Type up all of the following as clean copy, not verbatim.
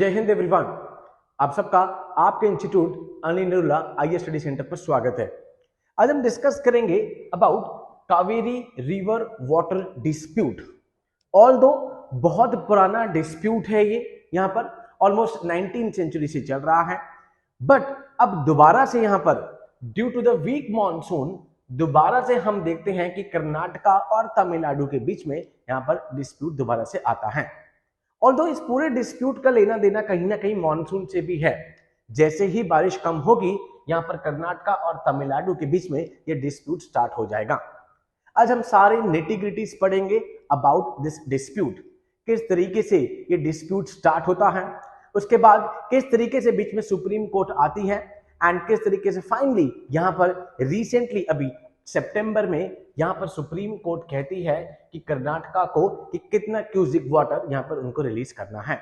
जय हिंद एवरीवन। आप सबका आपके institute Anil Narula IAS study centre पर स्वागत है। आज हम डिस्कस करेंगे about Kaveri river water dispute. Although बहुत पुराना डिस्प्यूट है ये, यहाँ पर ऑलमोस्ट 19th सेंचुरी से चल रहा है, बट अब दोबारा से यहाँ पर due to the weak monsoon दोबारा से हम देखते हैं कि कर्नाटका और तमिलनाडु के बीच में यहाँ पर डिस्प्यूट दोबारा से आता है। ऑल्दो इस पूरे डिस्प्यूट का लेना देना कहीं ना कहीं मॉनसून से भी है। जैसे ही बारिश कम होगी यहाँ पर कर्नाटका और तमिलनाडु के बीच में ये डिस्प्यूट स्टार्ट हो जाएगा। आज हम सारे नेटिग्रिटीज पढ़ेंगे अबाउट दिस डिस्प्यूट, किस तरीके से ये डिस्प्यूट स्टार्ट होता है, उसके बाद किस तरीके से बीच में सुप्रीम कोर्ट आती है एंड किस तरीके से फाइनली यहाँ पर रिसेंटली अभी सितंबर में यहाँ पर सुप्रीम कोर्ट कहती है कि कर्नाटका को कि कितना क्यूबिक वाटर यहाँ पर उनको रिलीज करना है।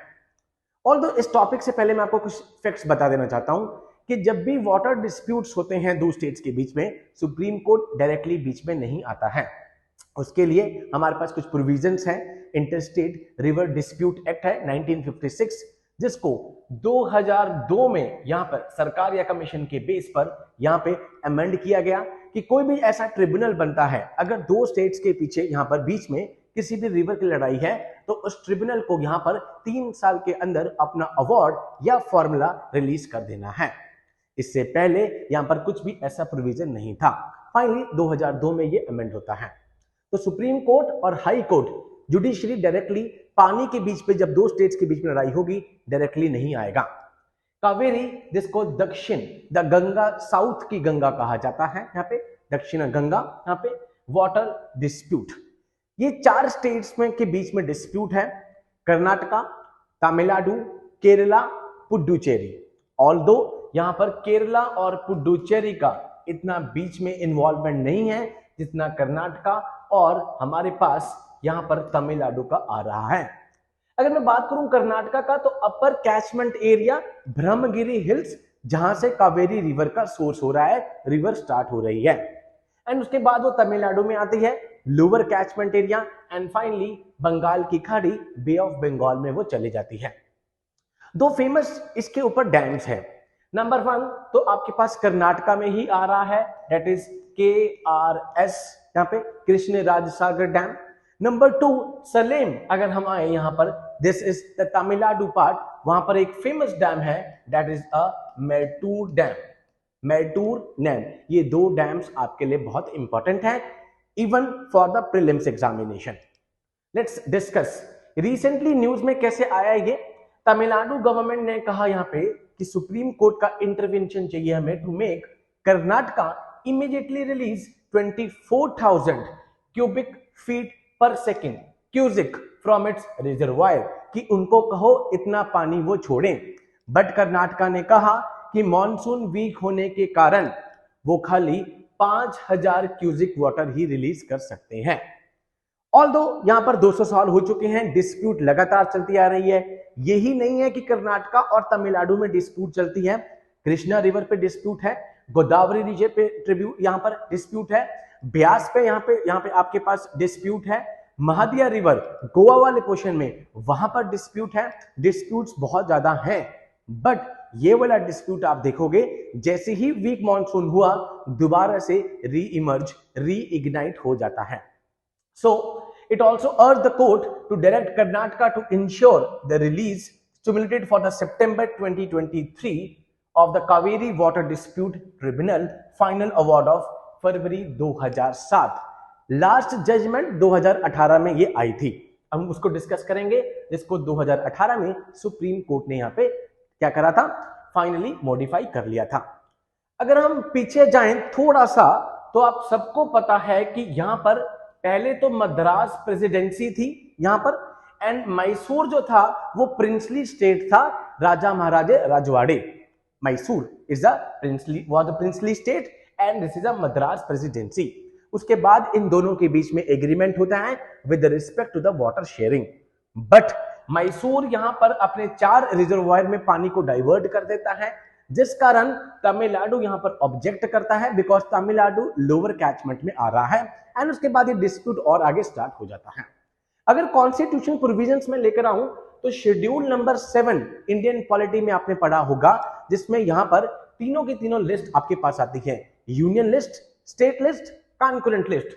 ऑल्दो इस टॉपिक से पहले मैं आपको कुछ फैक्ट्स बता देना चाहता हूं कि जब भी वाटर डिस्प्यूट्स होते हैं दो स्टेट्स के बीच में, सुप्रीम कोर्ट डायरेक्टली बीच में नहीं आता है। उसके लिए हमारे पास कुछ प्रोविजंस हैं। इंटरस्टेट रिवर डिस्प्यूट एक्ट है 1956, जिसको 2002 में यहाँ पर सरकार या कमीशन के बेस पर यहाँ पे अमेंड किया गया कि कोई भी ऐसा ट्रिब्यूनल बनता है अगर दो स्टेट्स के पीछे यहाँ पर बीच में किसी भी रिवर की लड़ाई है तो उस ट्रिब्यूनल को यहाँ पर 3 साल के अंदर अपना अवार्ड या फॉर्मूला रिलीज कर देना है। इससे पहले यहाँ पर कुछ भी ऐसा प्रोविजन नहीं था। फाइनली 2002 में ये अमेंड होता है। तो सुप्रीम कोर्ट और हाई कोर्ट जुडिशरी डायरेक्टली पानी के बीच पे जब दो स्टेट्स के बीच में लड़ाई होगी डायरेक्टली नहीं आएगा। कावेरी जिसको दक्षिण द गंगा साउथ की गंगा कहा जाता है, यहाँ पे दक्षिण गंगा, यहाँ पे वाटर डिस्प्यूट, ये 4 स्टेट्स में के बीच में डिस्प्यूट है। कर्नाटका, तमिलनाडु, केरला, पुडुचेरी। ऑल्दो यहाँ पर केरला और पुडुचेरी का इतना बीच में इन्वॉल्वमेंट नहीं है जितना कर्नाटका और हमारे पास यहाँ पर तमिलनाडु का आ रहा है। अगर मैं बात करूं कर्नाटका का तो अपर कैचमेंट एरिया ब्रह्मगिरी हिल्स, जहां से कावेरी रिवर का सोर्स हो रहा है, रिवर स्टार्ट हो रही है। एंड उसके बाद वो तमिलनाडु में आती है, lower catchment area, and finally Bengal की खाड़ी, बे ऑफ बंगाल में वो चली जाती है। दो फेमस इसके ऊपर डैम्स है। नंबर 1 तो आपके पास कर्नाटका में ही आ रहा है, दैट इज KRS, यहाँ पे कृष्ण राजसागर डैम। नंबर 2 सलेम, अगर हम आए यहाँ पर, this is the Tamil Nadu part, वहां पर एक फेमस डैम है, that is a Mettur dam, Mettur dam. ये 2 डैम्स आपके लिए बहुत इंपॉर्टेंट है even for the prelims examination. Let's discuss recently news में कैसे आया ये। तमिलनाडु गवर्नमेंट ने कहा यहाँ पे कि सुप्रीम कोर्ट का इंटरवेंशन चाहिए हमें to make Karnataka immediately release 24,000 cubic feet per second cusec from its reservoir, कि उनको कहो इतना पानी वो छोड़ें। बट कर्नाटका ने कहा कि मॉनसून वीक होने के कारण वो खाली 5,000 क्यूजिक वाटर ही रिलीज कर सकते हैं। ऑल्दो यहां पर 200 साल हो चुके हैं, डिस्प्यूट लगातार चलती आ रही है। यही नहीं है कि कर्नाटका और तमिलनाडु में डिस्प्यूट चलती है, कृष्णा रिवर पे डिस्प्यूट है, गोदावरी रिवर पे ट्रिब्यूट यहाँ पर डिस्प्यूट है, ब्यास पे यहाँ पे आपके पास डिस्प्यूट है, महादिया रिवर गोवा वाले पोर्शन में वहां पर डिस्प्यूट है। डिस्प्यूट्स बहुत ज्यादा हैं, बट ये वाला डिस्प्यूट आप देखोगे जैसे ही वीक मॉनसून हुआ दोबारा से रीइग्नाइट हो जाता है। So it also urge the court to direct Karnataka to ensure the release stimulated for the September 2023 of the Kaveri Water Dispute Tribunal, final award of February 2007। Last judgement 2018 में ये आई थी, हम उसको डिस्कस करेंगे, जिसको 2018 में सुप्रीम कोर्ट ने यहाँ पे क्या करा था, फाइनली मॉडिफाई कर लिया था। अगर हम पीछे जाएं थोड़ा सा तो आप सबको पता है कि यहाँ पर पहले तो मद्रास प्रेसिडेंसी थी यहाँ पर, एंड मैसूर जो था वो प्रिंसली स्टेट था, राजा महाराजे Rajwade. Mysore is the princely state and this is a Madras presidency। उसके बाद इन दोनों के बीच में एग्रीमेंट होता है with respect to the water sharing. But Mysore यहां पर अपने 4 रिजर्वायर में पानी को डाइवर्ट कर देता है, जिस कारण तमिलनाडु यहां पर ऑब्जेक्ट करता है बिकॉज तमिलनाडु लोअर कैचमेंट में आ रहा है, एंड उसके बाद ये डिस्प्यूट और आगे स्टार्ट हो जाता है। अगर कॉन्स्टिट्यूशन प्रोविजंस में लेकर आऊं तो शेड्यूल नंबर 7 इंडियन पॉलिटी में आपने पढ़ा होगा, जिसमें यहां पर तीनों की तीनों लिस्ट आपके पास आती है, union list, state list, concurrent list.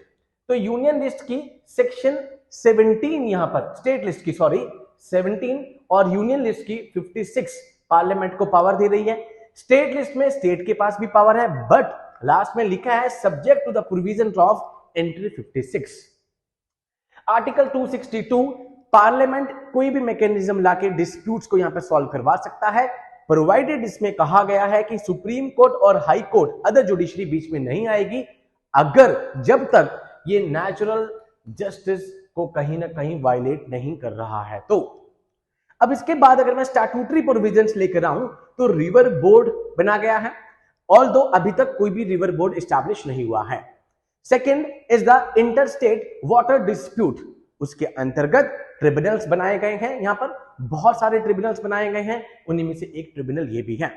तो यूनियन लिस्ट की सेक्शन 17 यहां पर, स्टेट लिस्ट की सॉरी 17 और यूनियन लिस्ट की 56 पार्लियामेंट को पावर दे रही है। स्टेट लिस्ट में स्टेट के पास भी पावर है, बट लास्ट में लिखा है subject to the provision of entry 56। Article 262 parliament कोई भी मैकेनिज्म लाके डिस्प्यूट्स को यहां पर सॉल्व करवा सकता है, प्रोवाइडेड इसमें कहा गया है कि सुप्रीम कोर्ट और हाई कोर्ट अदर जुडिशरी बीच में नहीं आएगी, अगर जब तक ये नेचुरल जस्टिस को कहीं ना कहीं वायलेट नहीं कर रहा है। तो अब इसके बाद अगर मैं स्टैट्यूटरी प्रोविजंस लेकर आऊं तो रिवर बोर्ड बना गया है, ऑल्दो अभी तक कोई भी रिवर बोर्ड एस्टैब्लिश नहीं हुआ है। Second is the interstate water dispute, उसके अंतर्गत ट्रिब्यूनल्स बनाए गए हैं, यहां पर बहुत सारे ट्रिब्यूनल्स बनाए गए हैं, उन्हीं में से एक ट्रिब्यूनल ये भी है।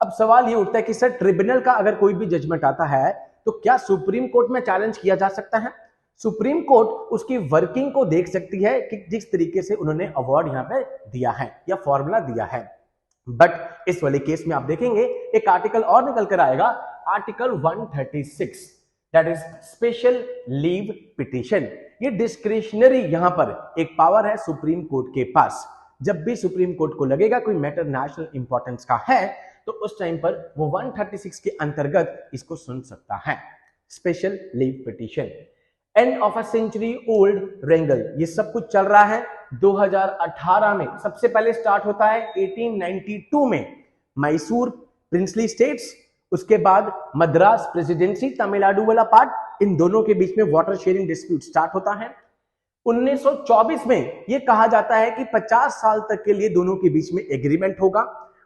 अब सवाल ये उठता है कि सर ट्रिब्यूनल का अगर कोई भी जजमेंट आता है तो क्या सुप्रीम कोर्ट में चैलेंज किया जा सकता है? सुप्रीम कोर्ट उसकी वर्किंग को देख सकती है कि जिस तरीके से उन्होंने अवार्ड यहां पे दिया है या फॉर्मूला दिया है, बट इस वाले केस में आप देखेंगे एक आर्टिकल और निकल कर आएगा, article 136, that is special leave petition. ये डिस्क्रिशनरी यहां पर एक पावर है सुप्रीम कोर्ट के पास, जब भी सुप्रीम कोर्ट को लगेगा कोई मैटर नेशनल इंपॉर्टेंस का है तो उस टाइम पर वो 136 के अंतर्गत इसको सुन सकता है, special leave petition. End of a century old wrangle, ये सब कुछ चल रहा है 2018 में, सबसे पहले स्टार्ट होता है 1892 में मैसूर प्रिंसली स्टेट्स, उसके बाद मद्रास प्रेसिडेंसी तमिलनाडु वाला पार्ट, इन दोनों के बीच में वाटर शेयरिंग डिस्प्यूट स्टार्ट होता है। 1924 में यह कहा जाता है कि 50 साल तक के लिए दोनों के बीच में एग्रीमेंट होगा,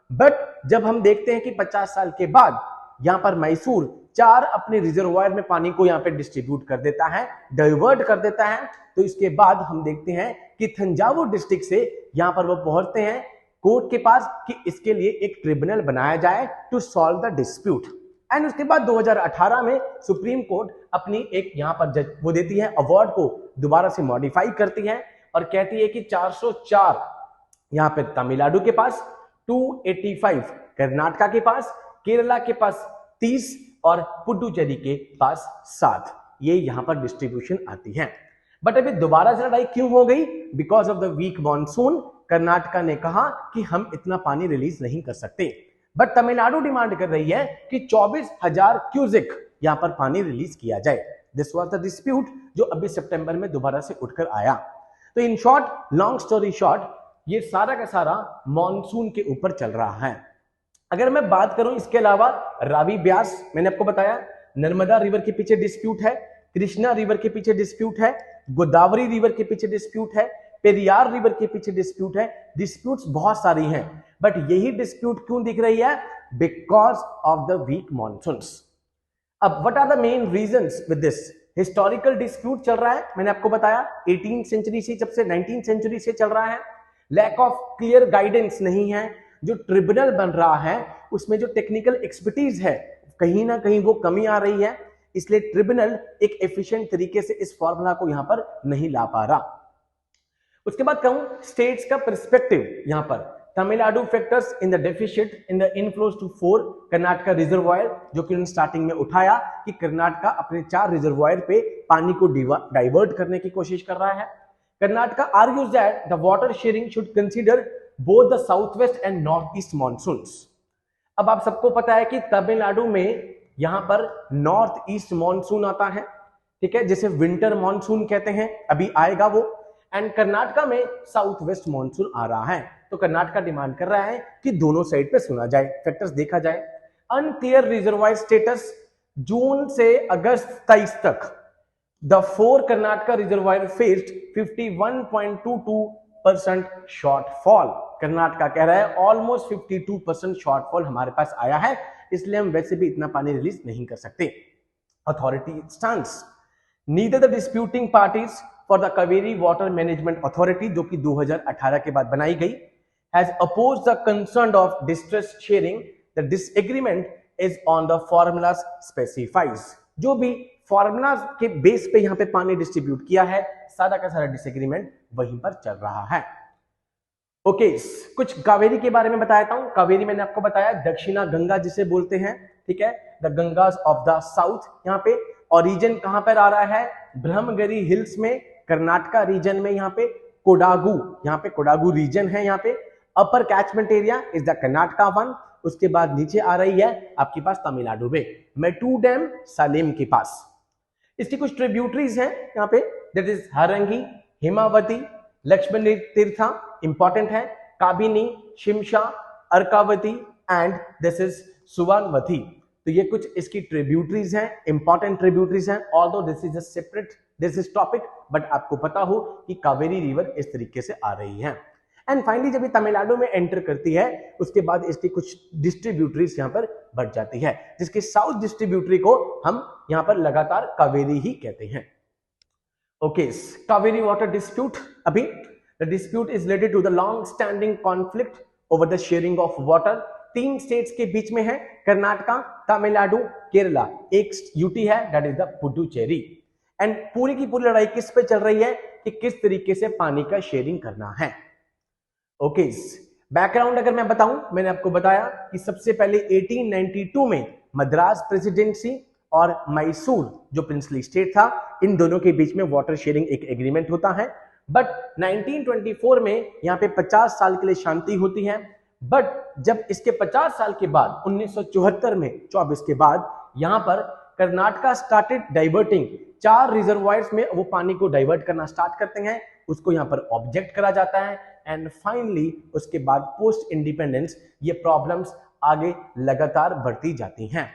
बट जब हम देखते हैं कि 50 साल के बाद यहां पर मैसूर 4 अपने रिजर्वायर में पानी को यहां पे डिस्ट्रीब्यूट कर देता है, डाइवर्ट कर देता है, तो इसके बाद हम देखते हैं कि तंजावुर डिस्ट्रिक्ट से यहां पर वो पहुंचते हैं कोर्ट के पास कि इसके लिए एक ट्रिब्यूनल बनाया जाए to solve the dispute. And उसके बाद 2018 में सुप्रीम कोर्ट अपनी एक यहां पर वो देती है, अवार्ड को दोबारा से मॉडिफाई करती है और कहती है कि 404 यहां पे तमिलनाडु के पास, 285 कर्नाटका के पास, केरला के पास 30 और पुडुचेरी के पास 7, ये यहां पर डिस्ट्रीब्यूशन आती है। बट अभी दोबारा से लड़ाई क्यों हो गई? Because of the weak monsoon. Karnataka ने कहा कि हम इतना पानी रिलीज नहीं कर सकते, बट तमिलनाडु डिमांड कर रही है कि 24,000 क्यूसेक यहां पर पानी रिलीज किया जाए। दिस वाज द डिस्प्यूट जो अभी सितंबर में दोबारा से उठकर आया। तो in short, long story short, ये सारा का सारा मॉनसून के ऊपर चल रहा है। अगर मैं बात करूं इसके अलावा रावी ब्यास, मैंने आपको बताया नर्मदा रिवर के पीछे डिस्प्यूट है, कृष्णा रिवर के पीछे डिस्प्यूट है, गोदावरी रिवर के पीछे डिस्प्यूट है, पेरियार रिवर के पीछे डिस्प्यूट है। डिस्प्यूट्स बहुत सारी हैं, बट यही डिस्प्यूट क्यों दिख रही है? Because of the weak monsoons. अब what are the main reasons with this? Historical dispute चल रहा है, मैंने आपको बताया 18th सेंचुरी से, जब से 19th सेंचुरी से चल रहा है। लैक ऑफ क्लियर गाइडेंस नहीं है, जो ट्रिब्यूनल बन रहा है उसमें जो टेक्निकल एक्सपर्टीज है कहीं ना कहीं वो कमी आ रही है, इसलिए ट्रिब्यूनल एक एफिशिएंट तरीके से इस फॉर्मूला को यहां पर नहीं ला पा रहा। उसके बाद कहूं स्टेट्स का पर्सपेक्टिव, यहां पर Tamil Nadu factors in the deficit in the inflows to 4 Karnataka reservoir, जो कि उन्होंने स्टार्टिंग में उठाया कि कर्नाटका अपने 4 रिजर्वायर पे पानी को डाइवर्ट करने की कोशिश कर रहा है। Karnataka argues that the water sharing should consider both the south waste and north east monsoons. अब आप सबको पता है कि तमिलनाडु में यहां पर नॉर्थ ईस्ट मॉनसून आता है, ठीक है, जिसे विंटर मॉनसून कहते हैं, अभी आएगा वो। एंड कर्नाटका में साउथ वेस्ट मॉनसून आ रहा है, तो कर्नाटका डिमांड कर रहा है कि दोनों साइड पे सुना जाए, फैक्टर्स देखा जाए। अनक्लियर रिजर्वायर स्टेटस, जून से अगस्त 23 तक the 4 Karnataka reservoir faced 51.22% shortfall. Karnataka कह रहा है ऑलमोस्ट 52% शॉर्टफॉल हमारे पास आया है, इसलिए हम वैसे भी इतना पानी रिलीज नहीं कर सकते। Authority stance, neither the disputing parties for the Kaveri water management authority, जो कि 2018 के बाद बनाई गई, has opposed the concern of distress sharing. The disagreement is on the formulas specifies. जो भी फॉर्मूला के बेस पे यहां पे पानी डिस्ट्रीब्यूट किया है, सारा का सारा डिसएग्रीमेंट वहीं पर चल रहा है। ओके, कुछ कावेरी के बारे में बताता हूं। कावेरी मैंने आपको बताया दक्षिणा गंगा जिसे बोलते हैं, ठीक है, the Gangas of the south. यहाँ पे ओरिजिन कहां पर आ रहा है, ब्रह्मगिरी हिल्स में, कर्नाटका रीजन में। यहाँ पे कोडागु, यहाँ पे कोडागु रीजन है। यहाँ पे upper catchment area is the Karnataka one. उसके बाद नीचे आ रही है आपके पास तमिलनाडु में, मेटू डैम सालेम के पास। इसकी कुछ ट्रिब्यूटरीज हैं यहाँ पे, that is Harangi, Hemavathi, Lakshmana Tirtha important है, Kabini, Shimsha, Arkavathi and this is Suvarnavathi. तो ये कुछ इसकी ट्रिब्यूटरीज हैं, इंपॉर्टेंट ट्रिब्यूटरीज हैं। Although this is a separate this is topic, but आपको पता हो कि कावेरी रिवर इस तरीके से आ रही है। एंड फाइनली जब ये तमिलनाडु में एंटर करती है उसके बाद इसकी कुछ डिस्ट्रीब्यूटरीज यहाँ पर बढ़ जाती है, जिसके साउथ डिस्ट्रीब्यूटरी को हम यहाँ पर लगातार कावेरी ही कहते हैं। Okay, Kaveri water dispute. अभी the dispute is related to the long standing conflict over the sharing of water. 3 states के बीच में है, कर्नाटका, तमिलनाडु, केरला। एक यूटी है, that is the Puducherry. And पूरी की पूरी लड़ाई किस पे चल रही है कि किस तरीके से पानी का शेयरिंग करना है। ओके, बैकग्राउंड अगर मैं बताऊं, मैंने आपको बताया कि सबसे पहले 1892 में मद्रास प्रेसिडेंसी और मैसूर जो प्रिंसली स्टेट था, इन दोनों के बीच में वाटर शेयरिंग एक एग्रीमेंट होता है। बट 1924 में यहाँ पे 50 साल के लिए शांति होती है। बट जब इसके 50 साल के बाद 1974 में 24 के बाद यहाँ पर कर्नाटका स्टार्टेड डाइवर्टिंग, 4 रिजर्वायर्स में वो पानी को डाइवर्ट करना स्टार्ट करते हैं, उसको यहाँ पर ऑब्जेक्ट करा जाता है। एंड फाइनली उसके बाद पोस्ट इंडिपेंडेंस ये प्रॉब्लम्स आगे लगातार बढ़ती जाती हैं।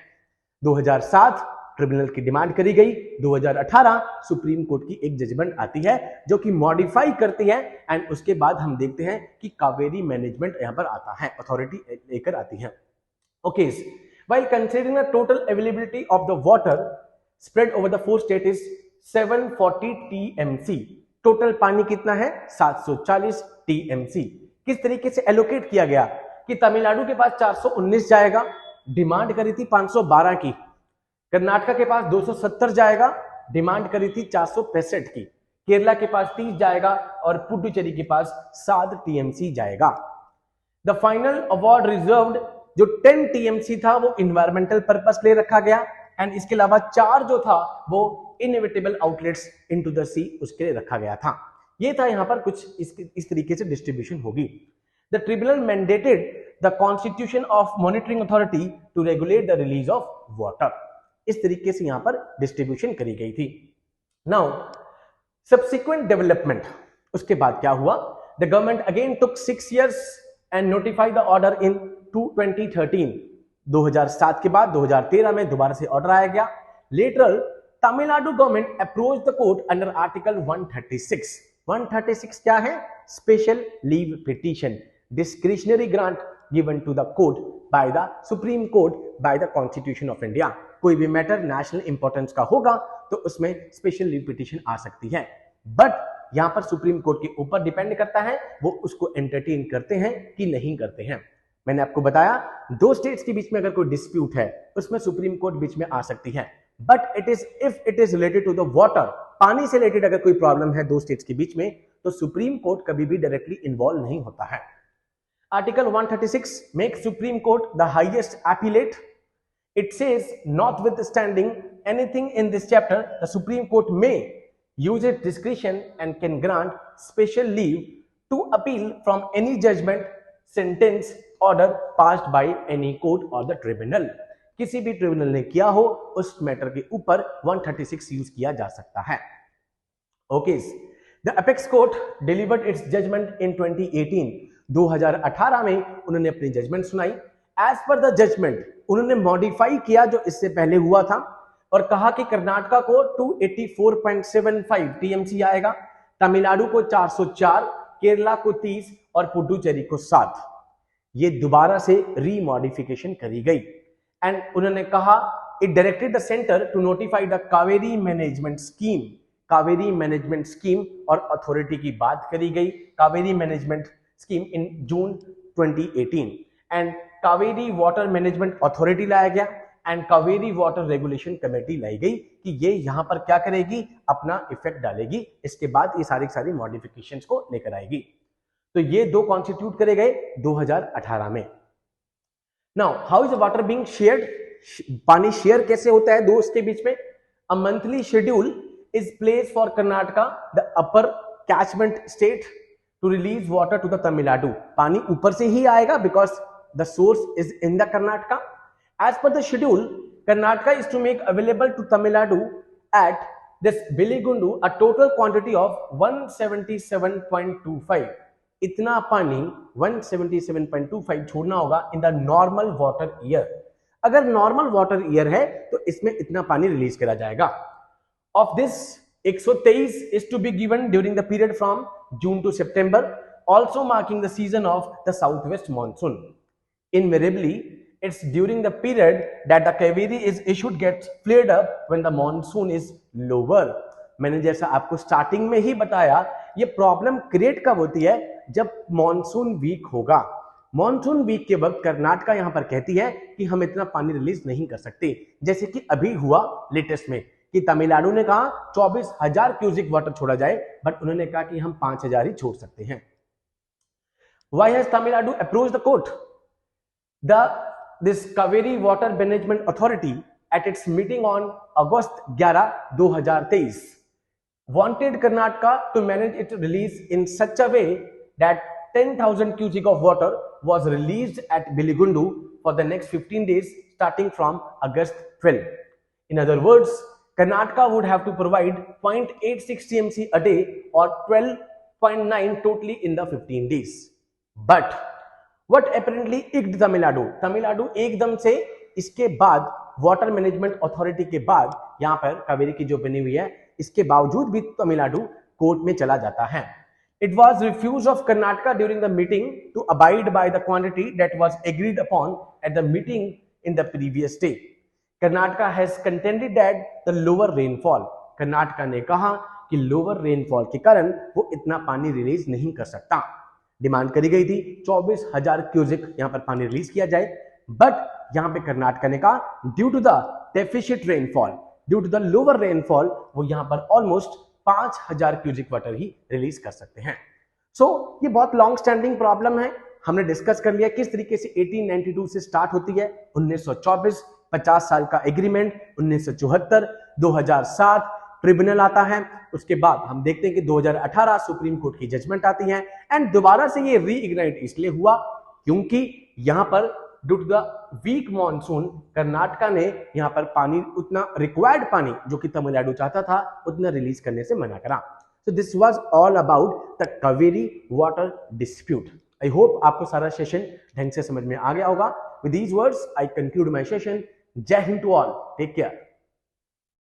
2007 ट्रिब्यूनल की डिमांड करी गई, 2018 सुप्रीम कोर्ट की एक जजमेंट आती है जो कि मॉडिफाई करती है। एंड उसके बाद हम देखते हैं कि कावेरी मैनेजमेंट यहां पर आता है, अथॉरिटी लेकर आती है। Okay, while considering the total availability of the water spread over the 4 state is 740 TMC. Total पानी कितना है, 740 टीएमसी। किस तरीके से एलोकेट किया गया कि तमिलनाडु के पास 419 जाएगा, डिमांड करी थी 512 की। कर्नाटका के पास 270 जाएगा, डिमांड करी थी 465 की। केरला के पास 30 जाएगा और पुडुचेरी के पास 7 टीएमसी जाएगा। द फाइनल अवार्ड रिजर्व्ड जो 10 टीएमसी था वो इन्वायरमेंटल पर्पस ले रखा गया। एंड इसके अलावा 4 जो था वो इनएविटेबल आउटलेट्स इनटू द सी उसके लिए रखा गया था। ये था यहाँ पर कुछ इस तरीके से डिस्ट्रीब्यूशन होगी। The tribunal mandated the constitution of monitoring authority to regulate the release of water. इस तरीके से यहां पर डिस्ट्रीब्यूशन करी गई थी। नाउ सब्सिक्वेंट डेवलपमेंट, उसके बाद क्या हुआ, the government again took 6 years and notified the order in 2013। 2007 के बाद 2013 में दोबारा से ऑर्डर आया गया। Lateral Tamil Nadu government approach the court under article 136। 136 क्या है, special leave petition, discretionary grant given to the court by the supreme court by the constitution of India. कोई भी मैटर नेशनल इंपॉर्टेंस का होगा तो उसमें स्पेशल लीव पिटीशन आ सकती है। बट यहां पर सुप्रीम कोर्ट के ऊपर डिपेंड करता है वो उसको एंटरटेन करते हैं कि नहीं करते हैं। मैंने आपको बताया 2 स्टेट्स के बीच में अगर कोई डिस्प्यूट है उसमें सुप्रीम कोर्ट बीच में आ सकती है। But it is if it is related to the water, पानी से रिलेटेड अगर कोई प्रॉब्लम है 2 स्टेट्स के बीच में तो सुप्रीम कोर्ट कभी भी डायरेक्टली इन्वॉल्व नहीं होता है। Article 136 make supreme court the highest appellate. It says, notwithstanding anything in this chapter, the Supreme Court may use its discretion and can grant special leave to appeal from any judgment, sentence, order passed by any court or the tribunal. किसी भी tribunal ने किया हो उस matter के ऊपर 136 use किया जा सकता है। Okay, the apex court delivered its judgment in 2018। 2018 में उन्होंने अपनी जजमेंट सुनाई। एज पर द जजमेंट उन्होंने मॉडिफाई किया जो इससे पहले हुआ था और कहा कि कर्नाटका को 284.75 टीएमसी आएगा, तमिलनाडु को 404, केरला को 30 और पुडुचेरी को 7। ये दोबारा से रीमॉडिफिकेशन करी गई। एंड उन्होंने कहा it directed the centre to notify the Kaveri management scheme. Kaveri management scheme और अथॉरिटी की बात करी गई, Kaveri management scheme in June 2018। And Kaveri water management authority लाया गया and Kaveri water regulation committee लाई गई कि ये यहां पर क्या करेगी, अपना इफेक्ट डालेगी। इसके बाद ये सारी मॉडिफिकेशंस को लेकर आएगी। तो ये दो कॉन्स्टिट्यूट करे गए 2018 में। Now how is water being shared, पानी शेयर कैसे होता है दो के बीच में? A monthly schedule is place for Karnataka the upper catchment state to release water to the Tamil Nadu. पानी ऊपर से ही आएगा because the source is in the Karnataka. As per the schedule Karnataka is to make available to Tamil Nadu at this Biligundu a total quantity of 177.25। इतना पानी 177.25 छोड़ना होगा in the normal water year. अगर नॉर्मल वाटर ईयर है तो इसमें इतना पानी रिलीज करा जाएगा। Of this 123 is to be given during the period from June to September, also marking the season of the south west monsoon. Invariably, it's during the period that the Kaveri is issued gets flared up when the monsoon is lower। मैंने जैसा आपको starting में ही बताया, ये problem create कब होती है? जब मॉनसून वीक होगा। मॉनसून वीक के वक्त कर्नाटका यहां पर कहती है कि हम इतना पानी रिलीज नहीं कर सकते, जैसे कि अभी हुआ लेटेस्ट में कि तमिलनाडु ने कहा 24,000 क्यूसिक वाटर छोड़ा जाए, बट उन्होंने कहा कि हम 5,000 ही छोड़ सकते हैं। Why has Tamil Nadu approached the court? This Kaveri Water Management Authority at its meeting on August 11, 2023 wanted Karnataka to manage its release in such a way that 10,000 cubic of water was released at Biligundu for the next 15 days starting from August 12. In other words, Karnataka would have to provide 0.86 TMC a day or 12.9 totally in the 15 days. But What apparently igged Tamil Nadu एकदम से इसके बाद water management authority के बाद यहां पर कावेरी की जो बनी हुई है, इसके बावजूद भी तमिलनाडु कोर्ट में चला जाता है। It was refuse of Karnataka during the meeting to abide by the quantity that was agreed upon at the meeting in the previous day. Karnataka has contended that the lower rainfall, Karnataka ने कहा कि लोअर रेनफॉल के कारण वो इतना पानी release नहीं कर सकता। डिमांड करी गई थी 24,000 क्यूसिक यहां पर पानी रिलीज किया जाए, बट यहां पे कर्नाटका ने कहा due to the deficit rainfall, due to the lower rainfall, वो यहां पर ऑलमोस्ट 5,000 क्यूसिक वाटर ही रिलीज कर सकते हैं। सो ये बहुत लॉन्ग स्टैंडिंग प्रॉब्लम है। हमने डिस्कस कर लिया किस तरीके से 1892 से स्टार्ट होती है, 1924 50 साल का एग्रीमेंट, 1974 2007 ट्रिब्यूनल आता है, उसके बाद हम देखते हैं कि 2018 सुप्रीम कोर्ट की जजमेंट आती है, एंड दोबारा से ये रीइग्नाइट इसलिए हुआ क्योंकि यहां पर due to the weak monsoon Karnataka ने यहां पर पानी, उतना रिक्वायर्ड पानी जो कि तमिलनाडु चाहता था, उतना रिलीज करने से मना करा। So this was all about the Kaveri water dispute. I hope आपको सारा सेशन ढंग से समझ में आ गया होगा। With these words I conclude my session. जय हिंद टू ऑल, टेक केयर।